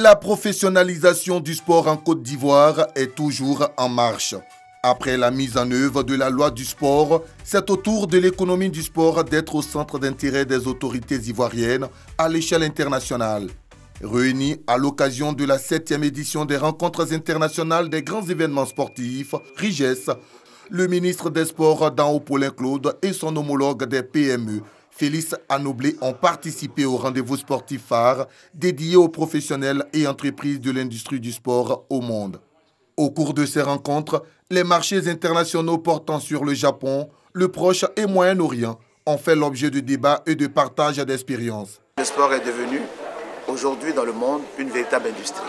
La professionnalisation du sport en Côte d'Ivoire est toujours en marche. Après la mise en œuvre de la loi du sport, c'est au tour de l'économie du sport d'être au centre d'intérêt des autorités ivoiriennes à l'échelle internationale. Réunis à l'occasion de la 7e édition des rencontres internationales des grands événements sportifs, RIGES, le ministre des Sports Dao Paulin Claude et son homologue des PME, Félix Anoblé, ont participé au rendez-vous sportif phare dédié aux professionnels et entreprises de l'industrie du sport au monde. Au cours de ces rencontres, les marchés internationaux portant sur le Japon, le Proche et Moyen-Orient ont fait l'objet de débats et de partage d'expériences. Le sport est devenu aujourd'hui dans le monde une véritable industrie.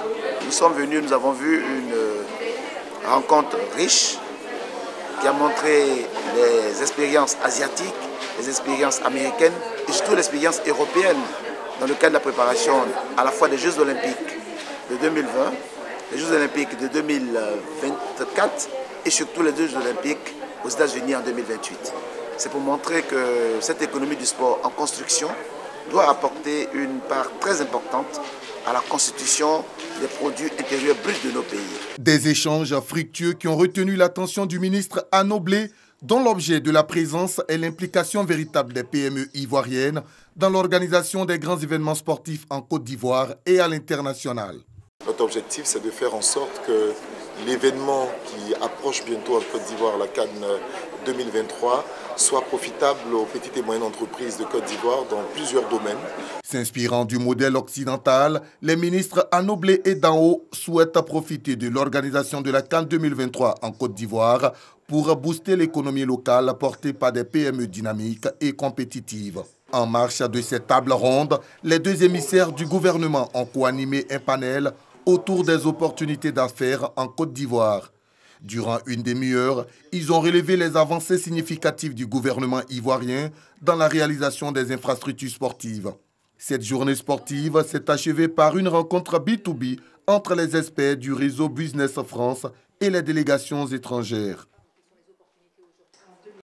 Nous sommes venus, nous avons vu une rencontre riche qui a montré les expériences asiatiques, les expériences américaines et surtout l'expérience européenne dans le cadre de la préparation à la fois des Jeux Olympiques de 2020, les Jeux Olympiques de 2024 et surtout les Jeux Olympiques aux États-Unis en 2028. C'est pour montrer que cette économie du sport en construction doit apporter une part très importante à la constitution des produits intérieurs bruts de nos pays. Des échanges fructueux qui ont retenu l'attention du ministre Anoblé, dont l'objet de la présence est l'implication véritable des PME ivoiriennes dans l'organisation des grands événements sportifs en Côte d'Ivoire et à l'international. Notre objectif, c'est de faire en sorte que l'événement qui approche bientôt en Côte d'Ivoire, la CAN 2023, soit profitable aux petites et moyennes entreprises de Côte d'Ivoire dans plusieurs domaines. S'inspirant du modèle occidental, les ministres Anoblé et Dao souhaitent profiter de l'organisation de la CAN 2023 en Côte d'Ivoire pour booster l'économie locale portée par des PME dynamiques et compétitives. En marche de cette table ronde, les deux émissaires du gouvernement ont co-animé un panel autour des opportunités d'affaires en Côte d'Ivoire. Durant une demi-heure, ils ont relevé les avancées significatives du gouvernement ivoirien dans la réalisation des infrastructures sportives. Cette journée sportive s'est achevée par une rencontre B2B entre les experts du réseau Business France et les délégations étrangères.